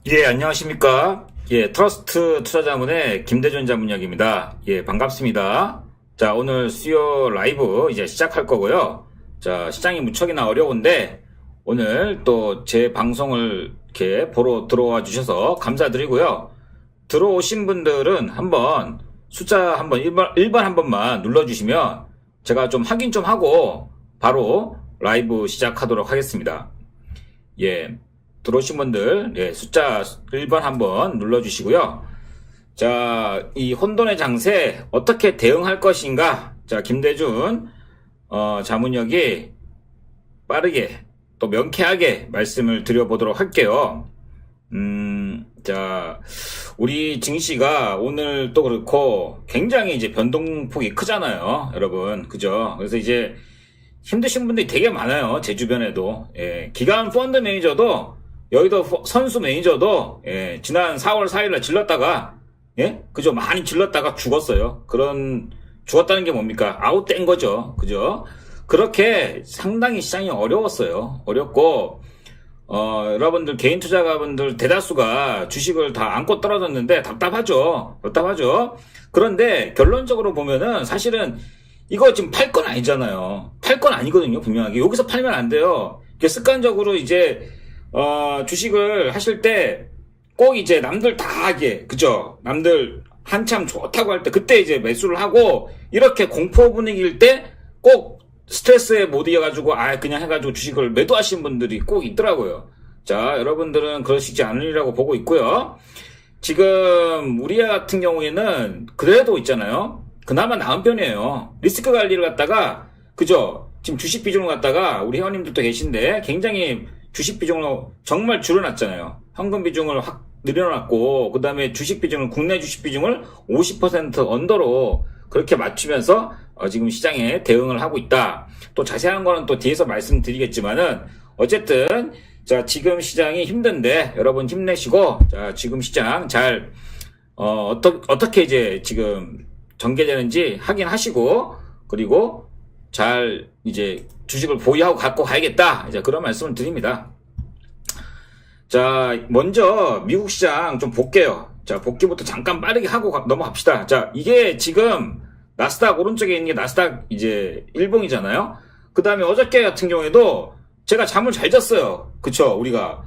예, 안녕하십니까. 예, 트러스트 투자자문의 김대준 자문역입니다. 예, 반갑습니다. 자, 오늘 수요 라이브 이제 시작할 거고요. 자, 시장이 무척이나 어려운데, 오늘 또 제 방송을 이렇게 보러 들어와 주셔서 감사드리고요. 들어오신 분들은 한번 숫자 한번 1번 한 번만 눌러주시면 제가 좀 확인 좀 하고 바로 라이브 시작하도록 하겠습니다. 예. 들어오신 분들, 예, 숫자 1번 한번 눌러주시고요. 자, 이 혼돈의 장세 어떻게 대응할 것인가? 자, 김대준, 자문역이 빠르게 또 명쾌하게 말씀을 드려보도록 할게요. 자, 우리 증시가 오늘 또 그렇고 굉장히 이제 변동폭이 크잖아요. 여러분. 그죠? 그래서 이제 힘드신 분들이 되게 많아요. 제 주변에도. 예, 기관 펀드 매니저도 여의도 선수 매니저도 예, 지난 4월 4일날 질렀다가 예? 그죠? 많이 질렀다가 죽었어요. 죽었다는 게 뭡니까? 아웃된 거죠. 그죠? 그렇게 상당히 시장이 어려웠어요. 어렵고 여러분들 개인 투자가분들 대다수가 주식을 다 안고 떨어졌는데 답답하죠. 그런데 결론적으로 보면은 사실은 이거 지금 팔 건 아니잖아요. 팔 건 아니거든요. 분명하게 여기서 팔면 안 돼요. 이게 습관적으로 이제 주식을 하실 때 꼭 이제 남들 다 하게, 그죠? 남들 한참 좋다고 할 때 그때 이제 매수를 하고 이렇게 공포 분위기일 때 꼭 스트레스에 못 이겨가지고 그냥 해가지고 주식을 매도하신 분들이 꼭 있더라고요. 자, 여러분들은 그러시지 않으리라고 보고 있고요. 지금 우리 같은 경우에는 그래도 있잖아요. 그나마 나은 편이에요. 리스크 관리를 갖다가, 그죠? 지금 주식 비중을 갖다가 우리 회원님들도 계신데 굉장히 주식 비중을 정말 줄여놨잖아요. 현금 비중을 확 늘려놨고, 그 다음에 주식 비중을, 국내 주식 비중을 50% 언더로 그렇게 맞추면서 지금 시장에 대응을 하고 있다. 또 자세한 거는 또 뒤에서 말씀드리겠지만은, 어쨌든, 자, 지금 시장이 힘든데, 여러분 힘내시고, 자, 지금 시장 잘, 어떻게 이제 지금 전개되는지 확인하시고, 그리고 잘 이제 주식을 보유하고 갖고 가야겠다. 이제 그런 말씀을 드립니다. 자, 먼저 미국 시장 좀 볼게요. 자, 복귀부터 잠깐 빠르게 하고 넘어갑시다. 자, 이게 지금 나스닥 오른쪽에 있는 게 나스닥 이제 일봉이잖아요. 그 다음에 어저께 같은 경우에도 제가 잠을 잘 잤어요. 그쵸, 우리가.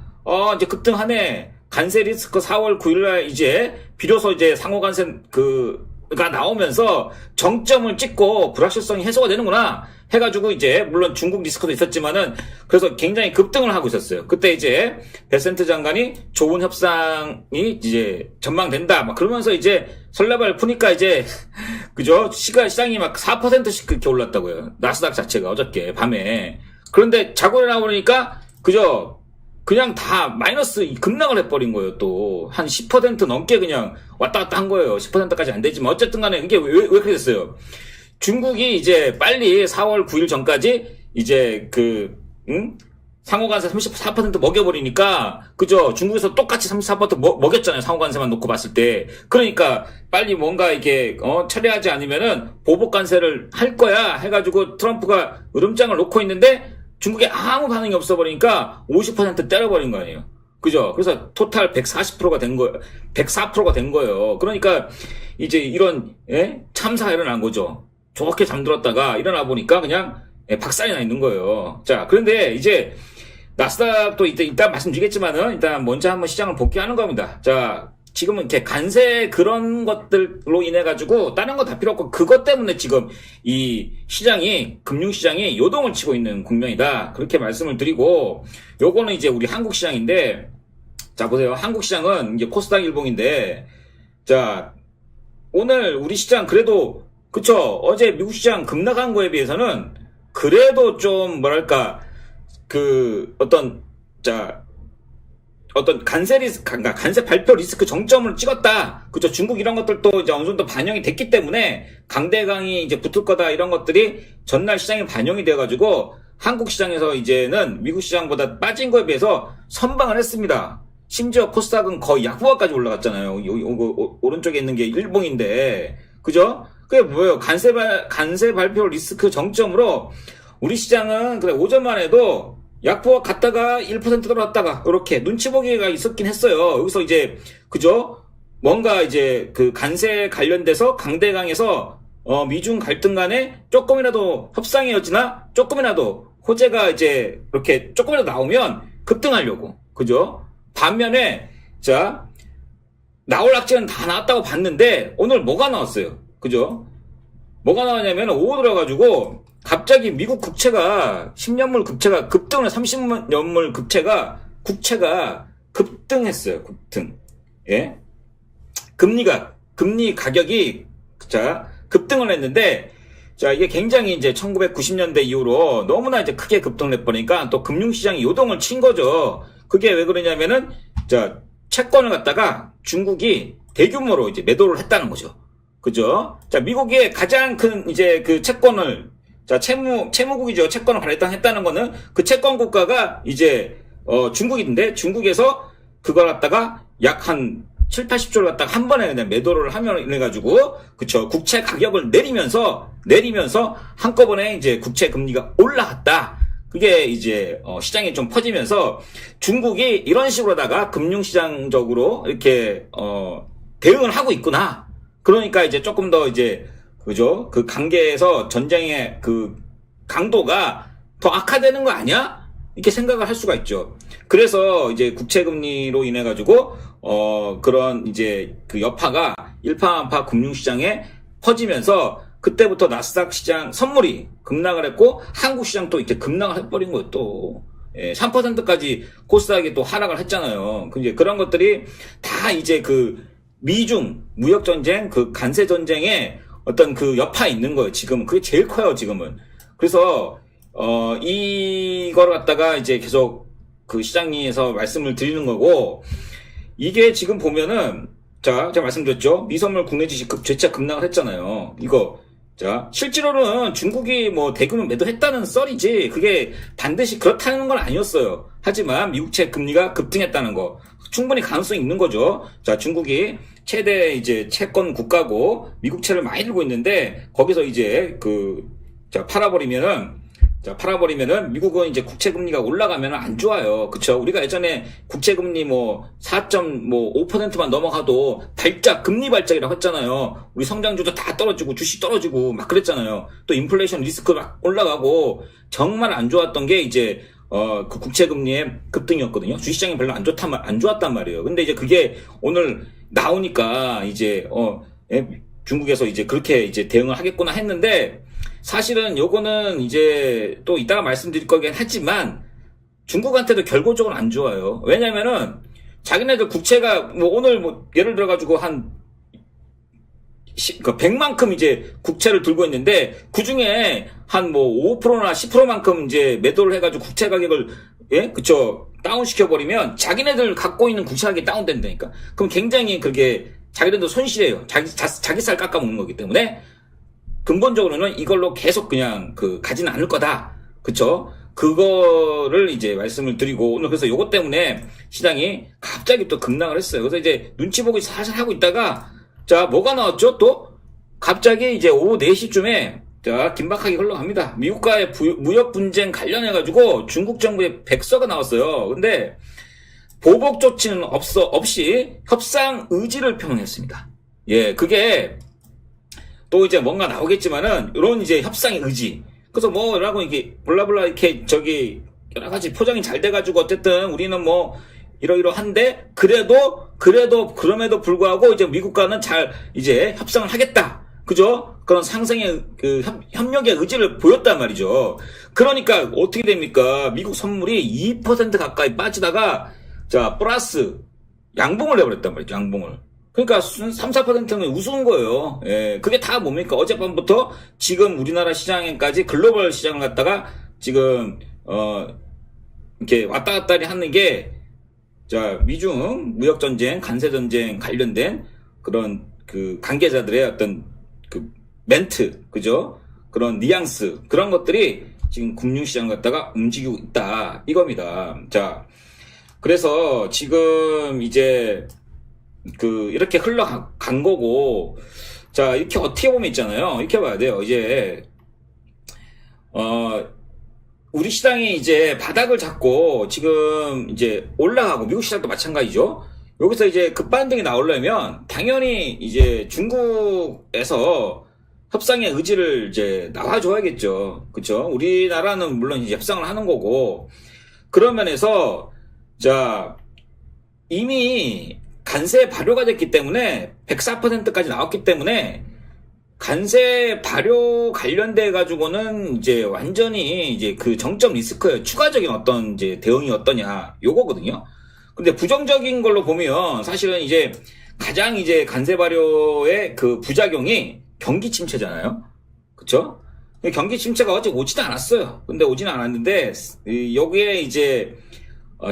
이제 급등하네. 관세 리스크 4월 9일날 이제 비로소 이제 상호 관세 가 나오면서 정점을 찍고 불확실성이 해소가 되는구나 해가지고 이제 물론 중국 리스크도 있었지만은 그래서 굉장히 급등을 하고 있었어요. 그때 이제 베센트 장관이 좋은 협상이 이제 전망된다 막 그러면서 이제 설레발 푸니까 이제 그죠? 시장이 막 4%씩 그렇게 올랐다고요. 나스닥 자체가 어저께 밤에. 그런데 자고 일어나보니까 그죠? 그냥 다 마이너스 급락을 해버린 거예요. 또 한 10% 넘게 그냥 왔다 갔다 한 거예요. 10%까지 안 되지만 어쨌든 간에 이게 왜 그렇게 됐어요? 중국이 이제 빨리 4월 9일 전까지 이제 상호관세 34% 먹여버리니까 그죠? 중국에서 똑같이 34% 먹였잖아요. 상호관세만 놓고 봤을 때. 그러니까 빨리 뭔가 이게 처리하지 않으면은 보복관세를 할 거야 해가지고 트럼프가 으름장을 놓고 있는데 중국에 아무 반응이 없어버리니까 50% 때려버린 거 아니에요. 그죠? 그래서 토탈 140%가 된 거예요. 104%가 된 거예요. 그러니까 이제 이런 참사가 일어난 거죠. 좋게 잠들었다가 일어나 보니까 그냥 박살이 나 있는 거예요. 자, 그런데 이제 나스닥도 이따 말씀드리겠지만은 일단 먼저 한번 시장을 복귀하는 겁니다. 자, 지금은 이렇게 관세 그런 것들로 인해 가지고 다른 거 다 필요 없고 그것 때문에 지금 이 시장이 금융시장이 요동을 치고 있는 국면이다. 그렇게 말씀을 드리고 요거는 이제 우리 한국 시장인데 자 보세요. 한국 시장은 이제 코스닥 일봉인데 자 오늘 우리 시장 그래도 그쵸 어제 미국 시장 급락한 거에 비해서는 그래도 좀 뭐랄까 어떤 관세 발표 리스크 정점을 찍었다. 그죠? 중국 이런 것들도 이제 어느 정도 반영이 됐기 때문에 강대강이 이제 붙을 거다 이런 것들이 전날 시장에 반영이 돼가지고 한국 시장에서 이제는 미국 시장보다 빠진 거에 비해서 선방을 했습니다. 심지어 코스닥은 거의 약보가까지 올라갔잖아요. 오른쪽에 있는 게 일봉인데. 그죠? 그게 뭐예요? 관세 발표 리스크 정점으로 우리 시장은 그래 오전만 해도 약보가 갔다가 1% 떨어졌다가 이렇게 눈치 보기가 있었긴 했어요. 여기서 이제 그죠? 뭔가 이제 그 관세 관련돼서 강대강에서 미중 갈등 간에 조금이라도 협상의 여지나 조금이라도 호재가 이제 이렇게 조금이라도 나오면 급등하려고. 그죠? 반면에 자 나올 악재는 다 나왔다고 봤는데 오늘 뭐가 나왔어요? 그죠? 뭐가 나왔냐면 오후 들어가지고 갑자기 미국 국채가 10년물 국채가 급등을 30년물 국채가 급등했어요. 급등. 예. 금리 가격이 자 급등을 했는데 자 이게 굉장히 이제 1990년대 이후로 너무나 이제 크게 급등을 해버리니까 또 금융시장이 요동을 친 거죠. 그게 왜 그러냐면은 자 채권을 갖다가 중국이 대규모로 이제 매도를 했다는 거죠. 그죠? 자 미국의 가장 큰 이제 그 채권을 자 채무국이죠. 채권을 발행했다는 거는 그 채권 국가가 이제 중국인데 중국에서 그걸 갖다가 약 한 7, 80조를 갖다가 한 번에 그냥 매도를 하면 해가지고 그쵸 국채 가격을 내리면서 한꺼번에 이제 국채 금리가 올라갔다. 그게 이제 시장에 좀 퍼지면서 중국이 이런 식으로다가 금융시장적으로 이렇게 대응을 하고 있구나. 그러니까 이제 조금 더 이제 그죠 그 관계에서 전쟁의 그 강도가 더 악화되는 거 아니야? 이렇게 생각을 할 수가 있죠. 그래서 이제 국채 금리로 인해 가지고 그런 이제 그 여파가 일파만파 금융시장에 퍼지면서 그때부터 나스닥 시장 선물이 급락을 했고 한국 시장 또 이제 급락을 해버린 거예요 또. 예, 3%까지 코스닥이 또 하락을 했잖아요. 이제 그런 것들이 다 이제 그 미중 무역 전쟁, 그 관세 전쟁에 어떤 그 여파에 있는 거예요. 지금은 그게 제일 커요. 지금은. 그래서 이걸 갖다가 이제 계속 그 시장에서 말씀을 드리는 거고 이게 지금 보면은 자 제가 말씀드렸죠. 미선물 국내 주식 재차 급락을 했잖아요. 이거 자 실제로는 중국이 뭐 대규모 매도했다는 썰이지 그게 반드시 그렇다는 건 아니었어요. 하지만 미국채 금리가 급등했다는 거 충분히 가능성이 있는 거죠. 자 중국이 최대 이제 채권 국가고 미국채를 많이 들고 있는데 거기서 이제 자 팔아버리면은 미국은 이제 국채금리가 올라가면 안 좋아요. 그쵸? 우리가 예전에 국채금리 뭐 4.5%만 넘어가도 금리 발작이라고 했잖아요. 우리 성장주도 다 떨어지고 주식 떨어지고 막 그랬잖아요. 또 인플레이션 리스크 막 올라가고 정말 안 좋았던 게 이제 그 국채금리의 급등이었거든요. 주식시장이 별로 안 좋았단 말이에요. 근데 이제 그게 오늘 나오니까 이제 중국에서 이제 그렇게 이제 대응을 하겠구나 했는데 사실은 요거는 이제 또 이따가 말씀드릴 거긴 하지만 중국한테도 결과적으로 안 좋아요. 왜냐면은 자기네들 국채가 뭐 오늘 뭐 예를 들어가지고 한 100만큼 이제 국채를 들고 있는데 그 중에 한 뭐 5%나 10%만큼 이제 매도를 해가지고 국채 가격을 그쵸 다운시켜 버리면 자기네들 갖고 있는 국채 가격이 다운된다니까. 그럼 굉장히 그게 자기네들 손실이에요. 자기 살 깎아 먹는 거기 때문에. 근본적으로는 이걸로 계속 그냥 가지는 않을 거다. 그쵸? 그거를 이제 말씀을 드리고 오늘 그래서 요것 때문에 시장이 갑자기 또 급락을 했어요. 그래서 이제 눈치 보고 살살 하고 있다가 자, 뭐가 나왔죠? 또 갑자기 이제 오후 4시쯤에 자, 긴박하게 흘러갑니다. 미국과의 무역 분쟁 관련해가지고 중국 정부의 백서가 나왔어요. 근데 보복 조치는 없이 협상 의지를 표명했습니다. 예, 그게 또 이제 뭔가 나오겠지만은 이런 이제 협상의 의지. 그래서 뭐라고 이게 블라블라 이렇게 여러 가지 포장이 잘 돼가지고 어쨌든 우리는 뭐 이러이러한데 그럼에도 불구하고 이제 미국과는 잘 이제 협상을 하겠다. 그죠? 그런 상생의 협력의 의지를 보였단 말이죠. 그러니까 어떻게 됩니까? 미국 선물이 2% 가까이 빠지다가 자 플러스 양봉을 내버렸단 말이죠. 양봉을. 그러니까 3, 4%는 우스운 거예요. 예, 그게 다 뭡니까? 어젯밤부터 지금 우리나라 시장까지 글로벌 시장을 갖다가 지금 이렇게 왔다 갔다 하는 게 자 미중 무역 전쟁, 관세 전쟁 관련된 그런 관계자들의 어떤 멘트, 그죠? 그런 뉘앙스 그런 것들이 지금 금융시장 갖다가 움직이고 있다 이겁니다. 자, 그래서 지금 이제 이렇게 흘러간 거고, 자, 이렇게 어떻게 보면 있잖아요. 이렇게 봐야 돼요. 이제, 우리 시장이 이제 바닥을 잡고 지금 이제 올라가고 미국 시장도 마찬가지죠. 여기서 이제 급반등이 나오려면 당연히 이제 중국에서 협상의 의지를 이제 나와줘야겠죠. 그쵸? 우리나라는 물론 이제 협상을 하는 거고, 그런 면에서, 자, 이미 관세 발효가 됐기 때문에 104%까지 나왔기 때문에 관세 발효 관련돼 가지고는 이제 완전히 이제 그 정점 리스크의 추가적인 어떤 이제 대응이 어떠냐 요거거든요. 근데 부정적인 걸로 보면 사실은 이제 가장 이제 관세 발효의 그 부작용이 경기 침체잖아요. 그쵸? 경기 침체가 어제 오지는 않았어요. 근데 오지는 않았는데 여기에 이제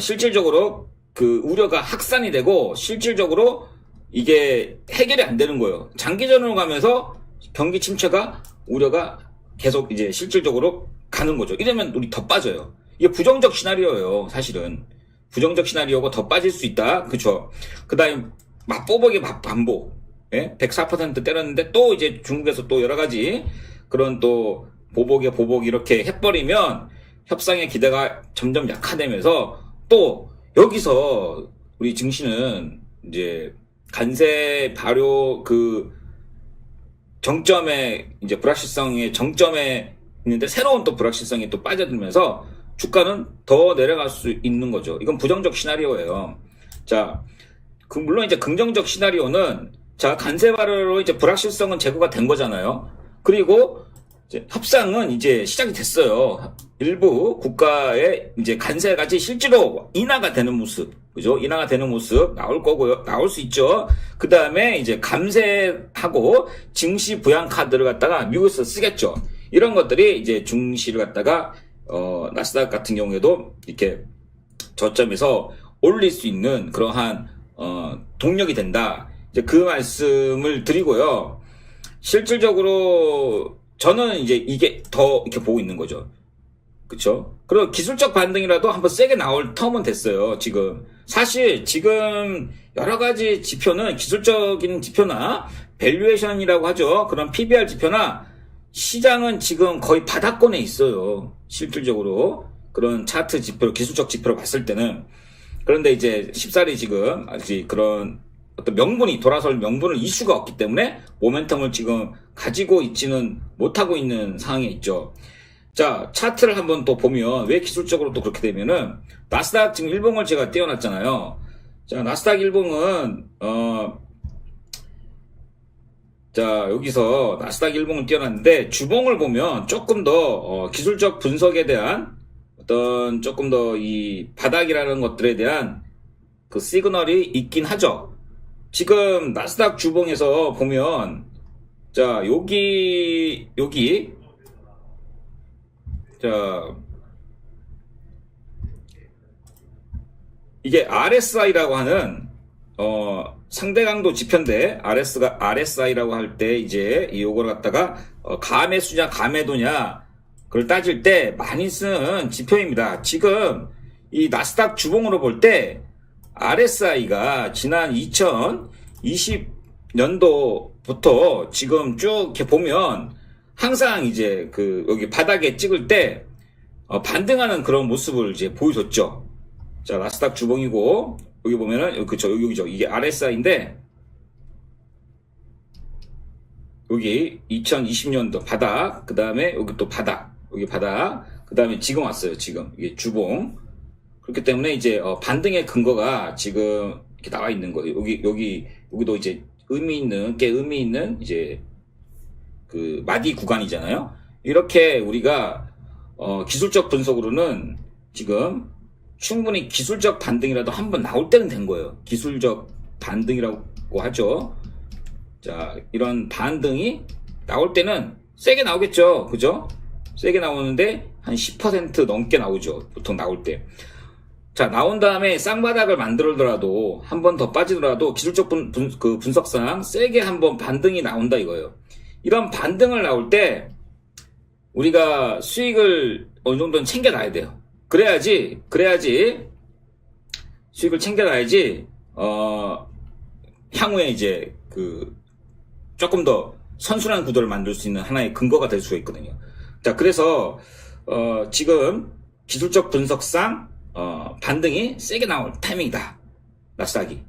실질적으로 그 우려가 확산이 되고 실질적으로 이게 해결이 안 되는 거예요. 장기전으로 가면서 경기 침체가 우려가 계속 이제 실질적으로 가는 거죠. 이러면 우리 더 빠져요. 이게 부정적 시나리오예요. 사실은 부정적 시나리오가 더 빠질 수 있다. 그쵸? 그 다음에 맞보복의 반복. 예? 104% 때렸는데 또 이제 중국에서 또 여러 가지 그런 또 보복의 보복 이렇게 해버리면 협상의 기대가 점점 약화되면서 또 여기서 우리 증시는 이제 관세 발효 그 정점에 이제 불확실성의 정점에 있는데 새로운 또 불확실성이 또 빠져들면서 주가는 더 내려갈 수 있는 거죠. 이건 부정적 시나리오예요. 자, 그 물론 이제 긍정적 시나리오는 자, 관세 발효로 이제 불확실성은 제거가 된 거잖아요. 그리고 이제 협상은 이제 시작이 됐어요. 일부 국가의 이제 관세까지 실제로 인하가 되는 모습, 그죠? 인하가 되는 모습 나올 거고요. 나올 수 있죠. 그 다음에 이제 감세하고 증시 부양 카드를 갖다가 미국에서 쓰겠죠. 이런 것들이 이제 증시를 갖다가 나스닥 같은 경우에도 이렇게 저점에서 올릴 수 있는 그러한 동력이 된다. 이제 그 말씀을 드리고요. 실질적으로 저는 이제 이게 더 이렇게 보고 있는 거죠. 그쵸? 그리고 기술적 반등이라도 한번 세게 나올 텀은 됐어요, 지금. 사실 지금 여러 가지 지표는 기술적인 지표나 밸류에이션이라고 하죠. 그런 PBR 지표나 시장은 지금 거의 바닥권에 있어요. 실질적으로. 그런 차트 지표, 기술적 지표로 봤을 때는. 그런데 이제 쉽사리 지금 아직 그런 어떤 명분이 돌아설 명분을 이슈가 없기 때문에 모멘텀을 지금 가지고 있지는 못하고 있는 상황에 있죠. 자, 차트를 한번 또 보면 왜 기술적으로 또 그렇게 되면은 나스닥 지금 일봉을 제가 띄워놨잖아요. 자, 나스닥 일봉은 자, 여기서 나스닥 일봉을 띄워놨는데 주봉을 보면 조금 더 기술적 분석에 대한 어떤 조금 더 이 바닥이라는 것들에 대한 그 시그널이 있긴 하죠. 지금 나스닥 주봉에서 보면 자, 여기 자, 이게 RSI라고 하는 상대 강도 지표인데 RSI라고 할 때 이제 이걸 갖다가 가매수냐 가매도냐 그걸 따질 때 많이 쓰는 지표입니다. 지금 이 나스닥 주봉으로 볼 때 RSI가 지난 2020년도부터 지금 쭉 이렇게 보면 항상 이제 그 여기 바닥에 찍을 때 반등하는 그런 모습을 이제 보여줬죠. 자, 나스닥 주봉이고 여기 보면은 여기죠. 이게 RSI인데 여기 2020년도 바닥, 그 다음에 여기 또 바닥, 여기 바닥, 그 다음에 지금 왔어요. 지금 이게 주봉. 그렇기 때문에 이제 반등의 근거가 지금 이렇게 나와 있는 거예요. 여기도 이제 의미 있는 이제 그 마디 구간이잖아요. 이렇게 우리가 기술적 분석으로는 지금 충분히 기술적 반등이라도 한번 나올 때는 된 거예요. 기술적 반등이라고 하죠. 자, 이런 반등이 나올 때는 세게 나오겠죠. 그죠? 세게 나오는데 한 10% 넘게 나오죠. 보통 나올 때. 자, 나온 다음에 쌍바닥을 만들더라도 한 번 더 빠지더라도 기술적 그 분석상 세게 한번 반등이 나온다 이거예요. 이런 반등을 나올 때 우리가 수익을 어느 정도는 챙겨놔야 돼요. 그래야지 수익을 챙겨놔야지 향후에 이제 그 조금 더 선순환 구도를 만들 수 있는 하나의 근거가 될 수가 있거든요. 자, 그래서 지금 기술적 분석상 반등이 세게 나올 타이밍이다. 나스닥이.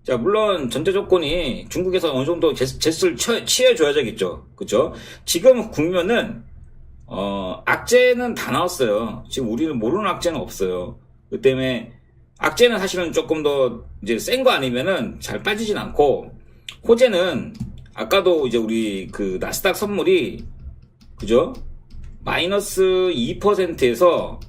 자, 물론 전제 조건이 중국에서 어느 정도 제스를 취해줘야겠죠. 그죠? 지금 국면은 악재는 다 나왔어요. 지금 우리는 모르는 악재는 없어요. 그 때문에 악재는 사실은 조금 더 이제 센 거 아니면은 잘 빠지진 않고, 호재는 아까도 이제 우리 그 나스닥 선물이 그죠? 마이너스 2%에서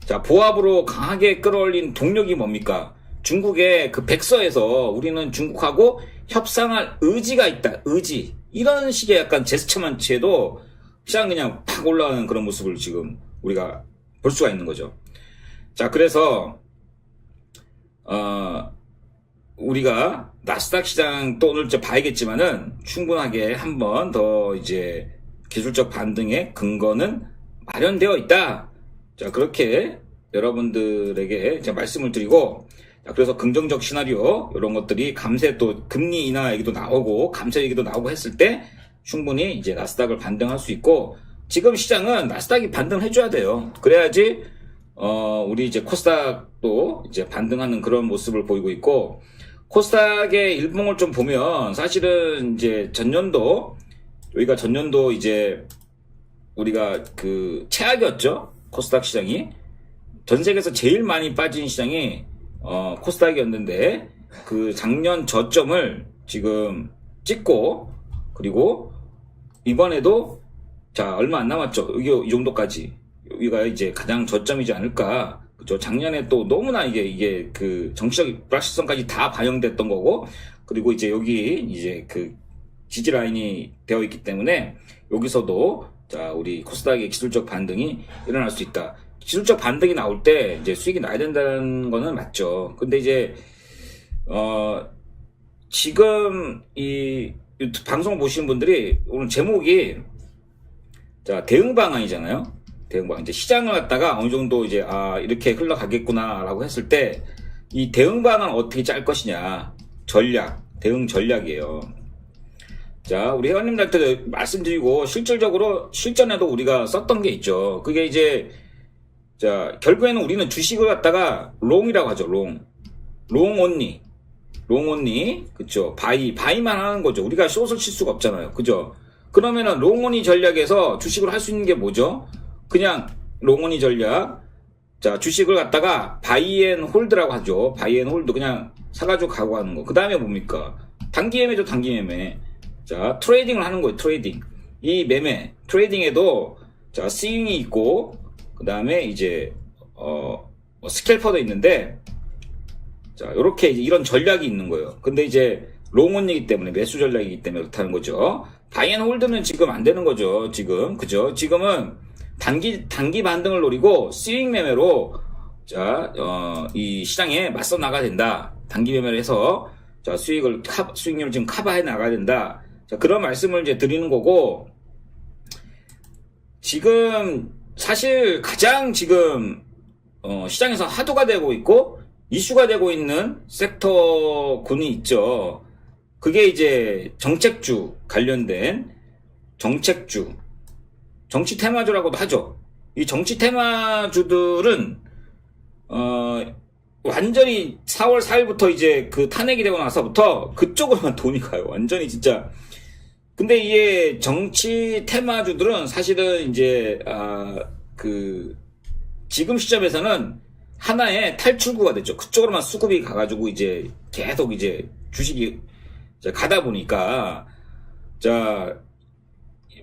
자, 보합으로 강하게 끌어올린 동력이 뭡니까? 중국의 그 백서에서 우리는 중국하고 협상할 의지가 있다. 의지. 이런 식의 약간 제스처만 취해도 시장 그냥 팍 올라가는 그런 모습을 지금 우리가 볼 수가 있는 거죠. 자, 그래서 우리가 나스닥 시장 또 오늘 봐야겠지만은 충분하게 한 번 더 이제 기술적 반등의 근거는 마련되어 있다. 자, 그렇게 여러분들에게 제가 말씀을 드리고, 자, 그래서 긍정적 시나리오 이런 것들이 감세 또 금리 인하 얘기도 나오고 감세 얘기도 나오고 했을 때 충분히 이제 나스닥을 반등할 수 있고, 지금 시장은 나스닥이 반등해줘야 돼요. 그래야지 우리 이제 코스닥도 이제 반등하는 그런 모습을 보이고 있고, 코스닥의 일봉을 좀 보면 사실은 이제 전년도 여기가 전년도 이제 우리가 그 최악이었죠. 코스닥 시장이 전 세계에서 제일 많이 빠진 시장이 코스닥이었는데 그 작년 저점을 지금 찍고, 그리고 이번에도 자 얼마 안 남았죠. 여기 이 정도까지 여기가 이제 가장 저점이지 않을까. 그죠? 작년에 또 너무나 이게 그 정치적 불확실성까지 다 반영됐던 거고, 그리고 이제 여기 이제 그 지지 라인이 되어 있기 때문에 여기서도 자 우리 코스닥의 기술적 반등이 일어날 수 있다. 기술적 반등이 나올 때 이제 수익이 나야 된다는 거는 맞죠. 근데 이제 지금 이 유튜브 방송 보시는 분들이 오늘 제목이 자 대응 방안이잖아요. 대응 방안. 이제 시장을 갖다가 어느 정도 이제 이렇게 흘러가겠구나라고 했을 때 이 대응 방안 어떻게 짤 것이냐, 전략, 대응 전략이에요. 자, 우리 회원님들한테 말씀드리고 실질적으로 실전에도 우리가 썼던 게 있죠. 그게 이제 자 결국에는 우리는 주식을 갖다가 롱이라고 하죠. 롱 온리, 그쵸? 바이만 하는 거죠. 우리가 숏을 칠 수가 없잖아요. 그죠? 그러면은 롱온리 전략에서 주식을 할 수 있는 게 뭐죠? 그냥 롱온리 전략. 자, 주식을 갖다가 바이앤홀드라고 하죠. 바이앤홀드 그냥 사가지고 가고 하는 거. 그 다음에 뭡니까? 단기 매매죠, 단기 매매. 자, 트레이딩을 하는 거예요, 트레이딩. 이 매매, 트레이딩에도 자, 스윙이 있고, 그 다음에 이제, 스캘퍼도 있는데, 자, 요렇게 이제 이런 전략이 있는 거예요. 근데 이제, 롱온이기 때문에, 매수 전략이기 때문에 그렇다는 거죠. 바이앤홀드는 지금 안 되는 거죠, 지금. 그죠? 지금은 단기 반등을 노리고, 스윙 매매로, 자, 이 시장에 맞서 나가야 된다. 단기 매매를 해서, 자, 수익률을 지금 커버해 나가야 된다. 자, 그런 말씀을 이제 드리는 거고, 지금, 사실 가장 지금, 시장에서 하도가 되고 있고, 이슈가 되고 있는 섹터군이 있죠. 그게 이제 정책주 관련된 정책주, 정치 테마주라고도 하죠. 이 정치 테마주들은, 완전히 4월 4일부터 이제 그 탄핵이 되고 나서부터 그쪽으로만 돈이 가요. 완전히 진짜. 근데 이게 정치 테마주들은 사실은 이제, 지금 시점에서는 하나의 탈출구가 됐죠. 그쪽으로만 수급이 가가지고 이제 계속 이제 주식이 가다 보니까, 자,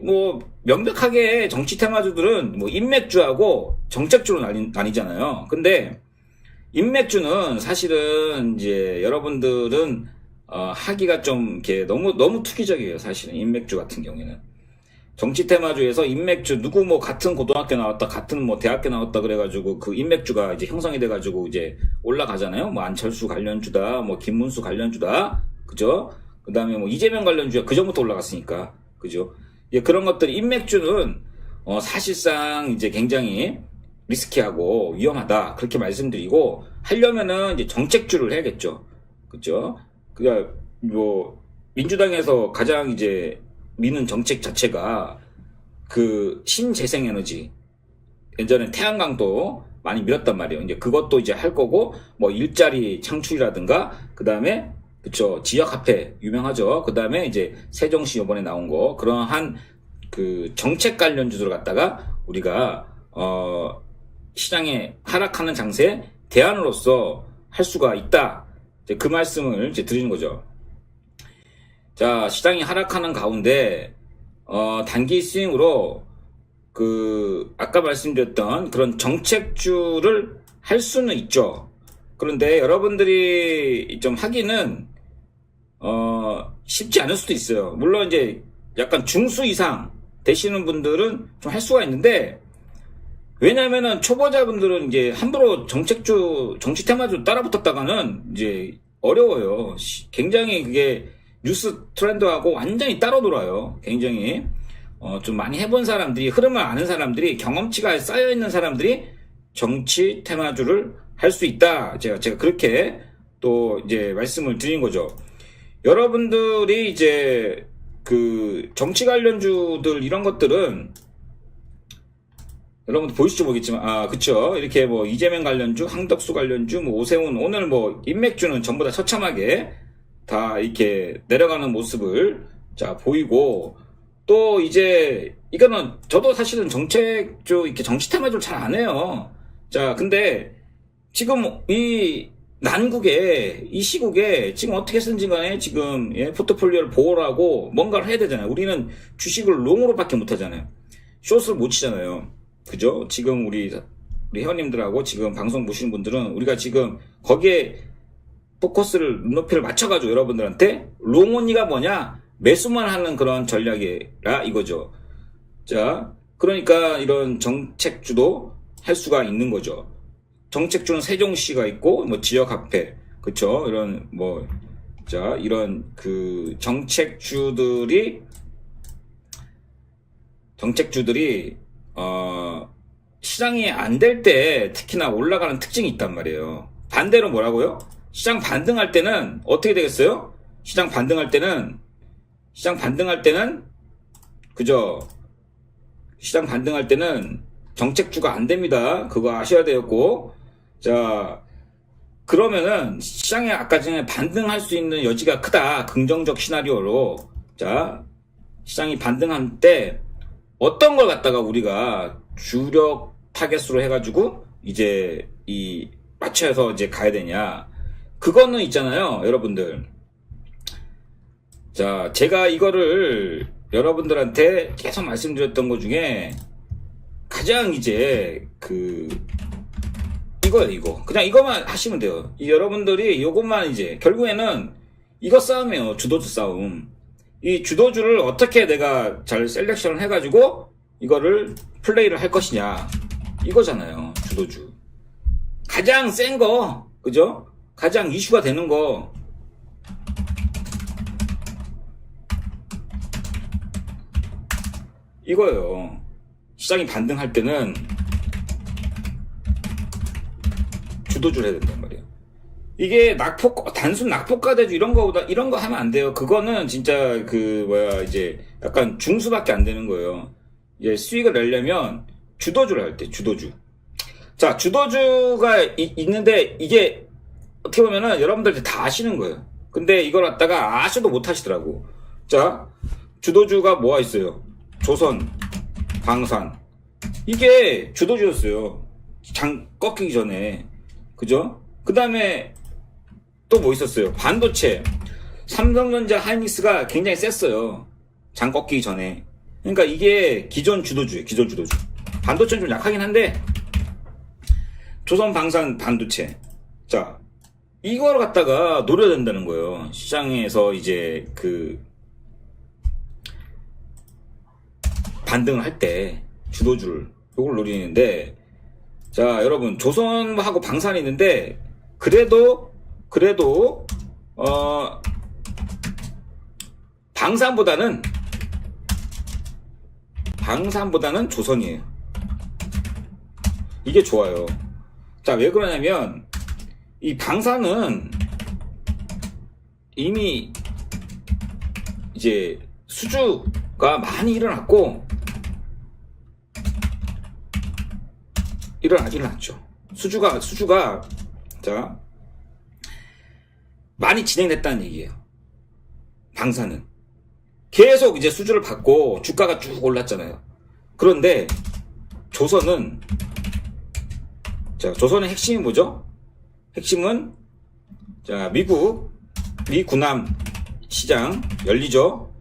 뭐, 명백하게 정치 테마주들은 뭐 인맥주하고 정책주로 나뉘잖아요. 근데, 인맥주는 사실은 이제 여러분들은 하기가 좀 이렇게 너무 투기적이에요. 사실은 인맥주 같은 경우에는 정치 테마주에서 인맥주 누구 뭐 같은 고등학교 나왔다, 같은 뭐 대학교 나왔다 그래가지고 그 인맥주가 이제 형성이 돼가지고 이제 올라가잖아요. 뭐 안철수 관련주다, 뭐 김문수 관련주다, 그죠? 그 다음에 뭐 이재명 관련주가 그 전부터 올라갔으니까, 그죠? 예, 그런 것들 인맥주는 사실상 이제 굉장히 리스키하고 위험하다 그렇게 말씀드리고, 하려면은 이제 정책주를 해야겠죠. 그죠? 그러니까 뭐 민주당에서 가장 이제 미는 정책 자체가 그 신재생에너지, 예전에 태양광도 많이 밀었단 말이에요. 이제 그것도 이제 할 거고, 뭐 일자리 창출이라든가, 그 다음에 그쵸, 지역 화폐 유명하죠. 그 다음에 이제 세종시 이번에 나온 거, 그러한 그 정책 관련주들을 갖다가 우리가 시장에 하락하는 장세에 대안으로서 할 수가 있다. 이제 그 말씀을 이제 드리는 거죠. 자, 시장이 하락하는 가운데 단기 스윙으로 그 아까 말씀드렸던 그런 정책주를 할 수는 있죠. 그런데 여러분들이 좀 하기는 쉽지 않을 수도 있어요. 물론 이제 약간 중수 이상 되시는 분들은 좀 할 수가 있는데, 왜냐면은 초보자분들은 이제 함부로 정책주, 정치 테마주 따라붙었다가는 이제 어려워요. 굉장히 그게 뉴스 트렌드하고 완전히 따로 놀아요. 굉장히 좀 많이 해본 사람들이, 흐름을 아는 사람들이, 경험치가 쌓여 있는 사람들이 정치 테마주를 할 수 있다. 제가 그렇게 또 이제 말씀을 드린 거죠. 여러분들이 이제 그 정치 관련주들 이런 것들은 여러분들 보이실지 모르겠지만, 그쵸. 이렇게 뭐 이재명 관련주, 한덕수 관련주, 뭐 오세훈, 오늘 뭐 인맥주는 전부 다 처참하게 다 이렇게 내려가는 모습을 자 보이고, 또 이제 이거는 저도 사실은 정책주 이렇게 정치 테마주를 잘 안 해요. 자, 근데 지금 이 난국에, 이 시국에 지금 어떻게 쓰는지 간에 지금 포트폴리오를 보호를 하고 뭔가를 해야 되잖아요. 우리는 주식을 롱으로밖에 못 하잖아요. 숏을 못 치잖아요. 그죠? 지금 우리 회원님들하고 지금 방송 보시는 분들은 우리가 지금 거기에 포커스를, 눈높이를 맞춰가지고 여러분들한테 롱온리가 뭐냐? 매수만 하는 그런 전략이라 이거죠. 자, 그러니까 이런 정책주도 할 수가 있는 거죠. 정책주는 세종시가 있고, 뭐 지역화폐, 그쵸? 이런 뭐, 자, 이런 그 정책주들이 시장이 안 될 때 특히나 올라가는 특징이 있단 말이에요. 반대로 뭐라고요? 시장 반등할 때는 어떻게 되겠어요? 시장 반등할 때는 그죠? 시장 반등할 때는 정책주가 안 됩니다. 그거 아셔야 되겠고, 자, 그러면은 시장에 아까 전에 반등할 수 있는 여지가 크다. 긍정적 시나리오로. 자, 시장이 반등할 때 어떤 걸 갖다가 우리가 주력 타겟으로 해가지고 이제 이 맞춰서 이제 가야 되냐. 그거는 있잖아요, 여러분들. 자, 제가 이거를 여러분들한테 계속 말씀드렸던 것 중에 가장 이제 이거예요, 이거. 그냥 이것만 하시면 돼요. 여러분들이 이것만 이제 결국에는 이거 싸움이에요. 주도주 싸움. 이 주도주를 어떻게 내가 잘 셀렉션을 해가지고 이거를 플레이를 할 것이냐, 이거잖아요. 주도주 가장 센 거, 그죠? 가장 이슈가 되는 거. 이거예요. 시장이 반등할 때는 주도주를 해야 된단 말이에요. 이게 단순 낙폭과대주 이런 거 하면 안 돼요. 그거는 진짜 이제 약간 중수밖에 안 되는 거예요. 이제 수익을 내려면 주도주를 할 때, 주도주. 자, 주도주가 있는데 이게 어떻게 보면은 여러분들 다 아시는 거예요. 근데 이걸 갖다가 아셔도 못 하시더라고. 자, 주도주가 뭐가 있어요? 조선, 방산. 이게 주도주였어요. 장 꺾이기 전에. 그죠? 그 다음에 또 뭐 있었어요? 반도체. 삼성전자, 하이닉스가 굉장히 셌어요. 장 꺾이기 전에. 그러니까 이게 기존 주도주예요. 기존 주도주. 반도체는 좀 약하긴 한데, 조선, 방산, 반도체. 자, 이걸 갖다가 노려야 된다는 거예요. 시장에서 이제 반등을 할 때 주도주를 요걸 노리는데, 자, 여러분, 조선하고 방산이 있는데 그래도 방산보다는 조선이에요. 이게 좋아요. 자, 왜 그러냐면 이 방산은 이미 이제 수주가 많이 일어났고, 일어나지는 않죠. 수주가 자 많이 진행됐다는 얘기예요. 방사는 계속 이제 수주를 받고 주가가 쭉 올랐잖아요. 그런데 조선은 조선의 핵심이 뭐죠? 핵심은 미 군함 시장 열리죠.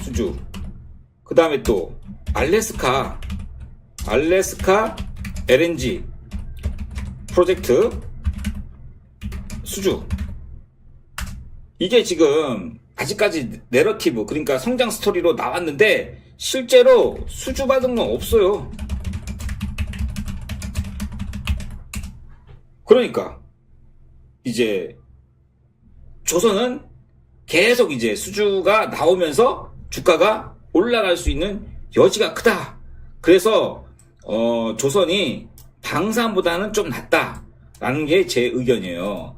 수주. 그 다음에 또 알래스카 LNG 프로젝트 수주. 이게 지금 아직까지 내러티브, 그러니까 성장 스토리로 나왔는데 실제로 수주 받은 건 없어요. 그러니까 이제 조선은 계속 이제 수주가 나오면서 주가가 올라갈 수 있는 여지가 크다. 그래서 조선이 방산보다는 좀 낫다라는 게 제 의견이에요.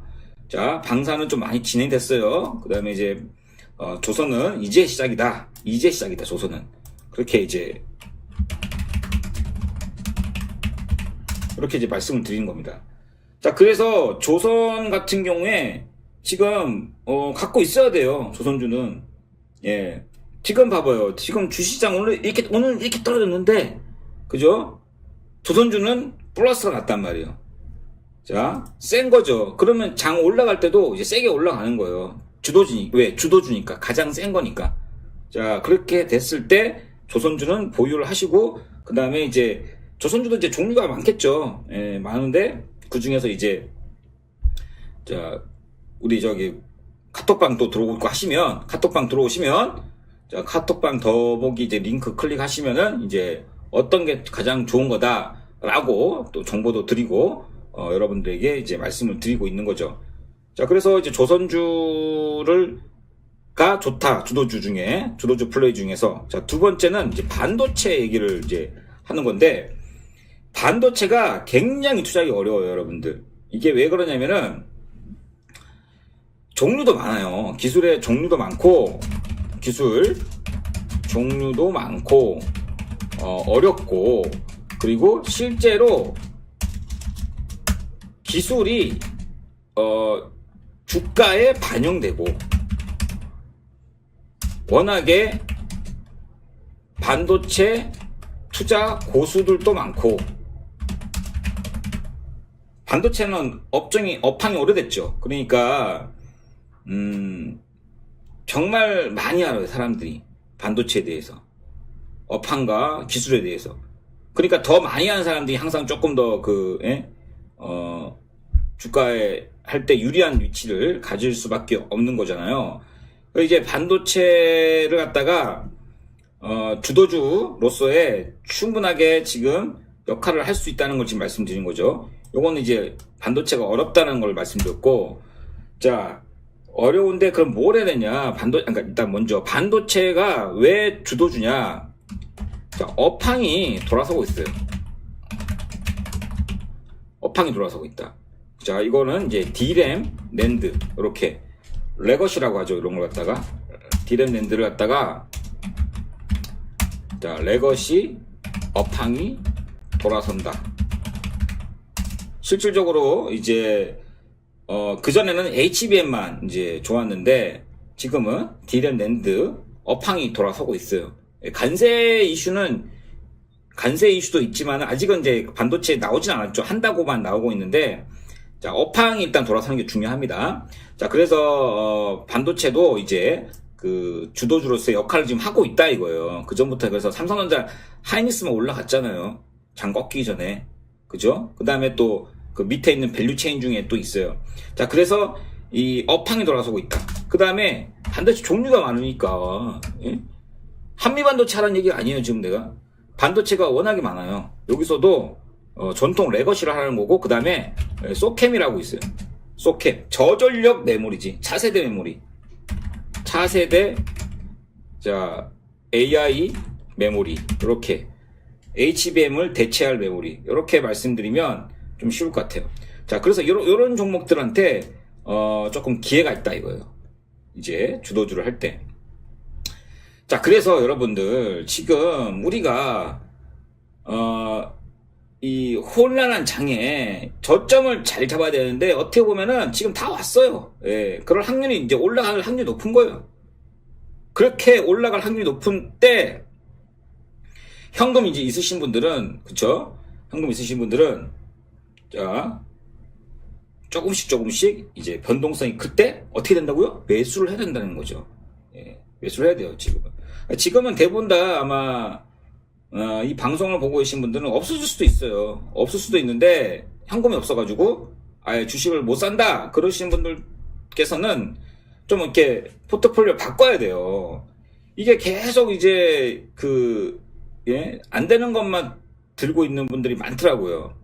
자, 방산은 좀 많이 진행됐어요. 그 다음에 이제 조선은 이제 시작이다. 조선은. 그렇게 이제 말씀을 드리는 겁니다. 자, 그래서 조선 같은 경우에 지금 갖고 있어야 돼요. 조선주는. 예. 지금 봐봐요. 지금 주시장 오늘 이렇게 떨어졌는데, 그죠? 조선주는 플러스가 났단 말이에요. 자, 센 거죠. 그러면 장 올라갈 때도 이제 세게 올라가는 거예요. 주도주니까. 가장 센 거니까. 자, 그렇게 됐을 때 조선주는 보유를 하시고, 그 다음에 이제 조선주도 이제 종류가 많겠죠. 예, 많은데, 그 중에서 이제, 우리 카톡방 또 카톡방 들어오시면, 카톡방 더보기 이제 링크 클릭하시면은 이제 어떤 게 가장 좋은 거다라고 또 정보도 드리고, 여러분들에게 이제 말씀을 드리고 있는 거죠. 자, 그래서 이제 조선주가 좋다. 주도주 플레이 중에서. 자, 두 번째는 이제 반도체 얘기를 이제 하는 건데, 반도체가 굉장히 투자하기 어려워요, 여러분들. 이게 왜 그러냐면은, 종류도 많아요. 기술의 종류도 많고, 어렵고, 그리고 실제로 기술이, 주가에 반영되고, 워낙에 반도체 투자 고수들도 많고, 반도체는 업황이 오래됐죠. 그러니까, 정말 많이 알아요, 사람들이. 반도체에 대해서. 업황과 기술에 대해서. 그러니까 더 많이 하는 사람들이 항상 조금 더 주가에 할 때 유리한 위치를 가질 수밖에 없는 거잖아요. 이제 반도체를 갖다가, 주도주로서의 충분하게 지금 역할을 할 수 있다는 걸 지금 말씀드린 거죠. 요거는 이제 반도체가 어렵다는 걸 말씀드렸고, 자, 어려운데 그럼 뭘 해야 되냐? 그러니까 일단 먼저 반도체가 왜 주도주냐? 자, 업황이 돌아서고 있어요. 업황이 돌아서고 있다. 자, 이거는 이제 D램, 낸드, 이렇게 레거시라고 하죠. 이런 걸 갖다가 D램, 낸드를 갖다가, 자, 레거시 업황이 돌아선다. 실질적으로 이제 그전에는 HBM만 이제 좋았는데 지금은 D램, 낸드 업황이 돌아서고 있어요. 간세 이슈도 있지만 아직은 이제 반도체에 나오진 않았죠. 한다고만 나오고 있는데, 자, 업황이 일단 돌아서는 게 중요합니다. 자, 그래서 반도체도 이제 그 주도주로서의 역할을 지금 하고 있다 이거예요. 그 전부터. 그래서 삼성전자 하이닉스만 올라갔잖아요. 장 꺾이기 전에. 그죠? 그 다음에 또 그 밑에 있는 밸류체인 중에 또 있어요. 자, 그래서 이 업황이 돌아서고 있다. 그 다음에 반도체 종류가 많으니까, 예? 한미반도체 하라는 얘기가 아니에요, 지금 내가. 반도체가 워낙에 많아요. 여기서도 전통 레거시를 하는 거고, 그 다음에 소캠이라고 있어요. 소캠. 저전력 메모리지. 차세대 메모리. 차세대, 자, AI 메모리. 이렇게. HBM을 대체할 메모리. 이렇게 말씀드리면 좀 쉬울 것 같아요. 자, 그래서 요런 종목들한테, 조금 기회가 있다 이거예요. 이제 주도주를 할 때. 자, 그래서 여러분들, 지금 우리가, 이 혼란한 장에 저점을 잘 잡아야 되는데 어떻게 보면은 지금 다 왔어요. 예, 그럴 확률이 이제 올라갈 확률이 높은 거예요. 그렇게 올라갈 확률이 높은 때 현금 이제 있으신 분들은 그쵸? 현금 있으신 분들은 자 조금씩 이제 변동성이 그때 어떻게 된다고요? 매수를 해야 된다는 거죠. 예, 매수를 해야 돼요. 지금은 대부분 다 아마 이 방송을 보고 계신 분들은 없어질 수도 있어요. 없을 수도 있는데 현금이 없어가지고 아예 주식을 못 산다 그러시는 분들께서는 좀 이렇게 포트폴리오 바꿔야 돼요. 이게 계속 이제 안 되는 것만 들고 있는 분들이 많더라고요.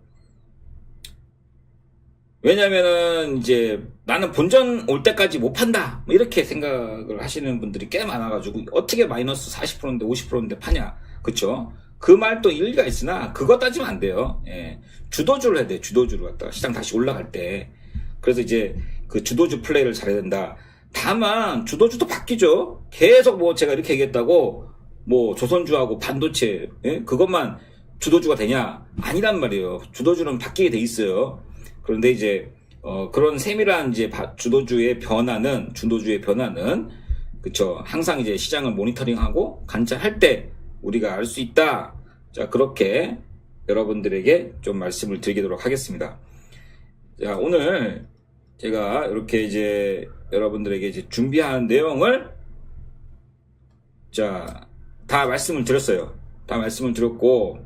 왜냐면은 이제 나는 본전 올 때까지 못 판다 뭐 이렇게 생각을 하시는 분들이 꽤 많아가지고 어떻게 마이너스 40%인데 50%인데 파냐, 그쵸? 그 말도 일리가 있으나 그거 따지면 안 돼요. 예. 주도주를 해야 돼. 주도주를 갖다가 시장 다시 올라갈 때. 그래서 이제 그 주도주 플레이를 잘해야 된다. 다만 주도주도 바뀌죠. 계속 뭐 제가 이렇게 얘기했다고 뭐 조선주하고 반도체, 예? 그것만 주도주가 되냐? 아니란 말이에요. 주도주는 바뀌게 돼 있어요. 그런데 이제 그런 세밀한 이제 주도주의 변화는 그쵸, 항상 이제 시장을 모니터링하고 관찰할 때 우리가 알 수 있다. 자, 그렇게 여러분들에게 좀 말씀을 드리도록 하겠습니다. 자, 오늘 제가 이렇게 이제 여러분들에게 이제 준비한 내용을 자, 다 말씀을 드렸어요. 다 말씀을 드렸고,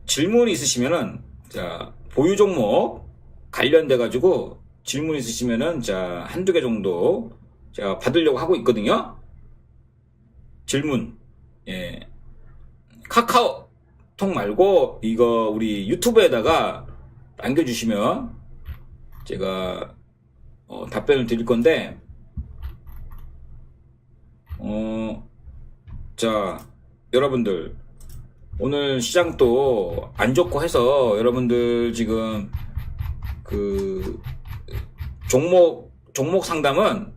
질문이 있으시면은 자, 보유 종목 관련돼 가지고 질문 있으시면은 자, 한두 개 정도 제가 받으려고 하고 있거든요. 질문. 예. 카카오톡 말고 이거 우리 유튜브에다가 남겨주시면 제가 답변을 드릴 건데, 자, 여러분들 오늘 시장 또 안 좋고 해서 여러분들 지금 그 종목 상담은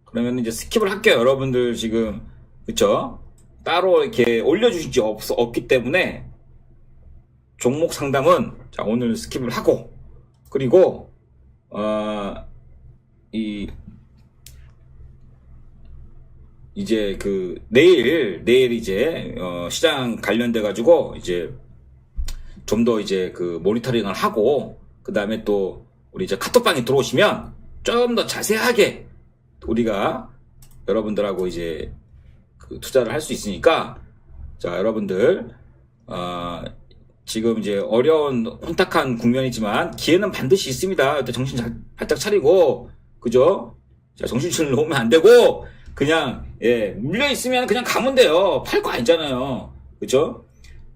그러면 이제 스킵을 할게요. 여러분들 지금 그쵸? 따로 이렇게 올려주신 지 없기 때문에 종목 상담은 자, 오늘 스킵을 하고, 그리고 이제 내일 이제 시장 관련돼 가지고 이제 좀 더 이제 모니터링을 하고, 그 다음에 또 우리 이제 카톡방에 들어오시면 좀 더 자세하게 우리가 여러분들하고 이제 투자를 할 수 있으니까, 자, 여러분들 지금 이제 어려운 혼탁한 국면이지만 기회는 반드시 있습니다. 정신 바짝 차리고, 그죠? 자, 정신줄 놓으면 안 되고 그냥 물려 있으면 그냥 가면 돼요. 팔 거 아니잖아요. 그죠?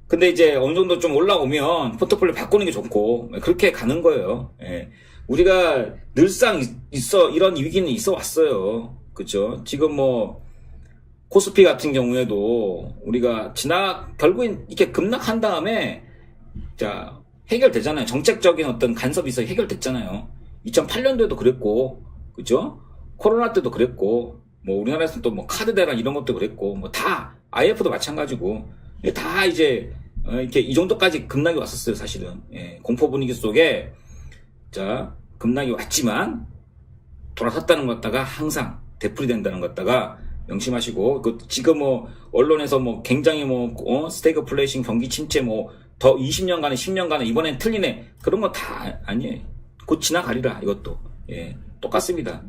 근데 이제 어느 정도 좀 올라오면 포트폴리오 바꾸는 게 좋고 그렇게 가는 거예요. 우리가 늘상 이런 위기는 있어 왔어요. 그죠? 지금 뭐 코스피 같은 경우에도 우리가 결국엔 이렇게 급락한 다음에 자, 해결되잖아요. 정책적인 어떤 간섭이 있어 해결됐잖아요. 2008년도에도 그랬고, 그죠? 코로나 때도 그랬고, 뭐 우리나라에서는 또 뭐 카드 대란 이런 것도 그랬고, 뭐 다 IMF도 마찬가지고, 다 이제 이렇게 이 정도까지 급락이 왔었어요, 사실은. 공포 분위기 속에 자, 급락이 왔지만 돌아섰다는 것 갖다가 항상 되풀이된다는 것 갖다가 명심하시고, 지금 뭐 언론에서 뭐 굉장히 스태그플레이션 경기 침체 더 20년간에 10년간에 이번엔 틀리네, 그런 거 다 아니에요. 곧 지나가리라. 이것도 똑같습니다.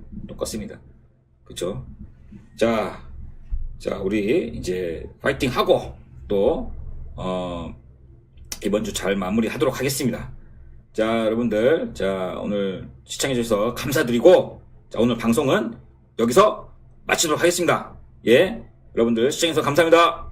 그쵸? 자, 우리 이제 파이팅 하고 또 이번 주 잘 마무리하도록 하겠습니다. 자, 여러분들, 자, 오늘 시청해주셔서 감사드리고, 자, 오늘 방송은 여기서 마치도록 하겠습니다. 여러분들 시청해주셔서 감사합니다.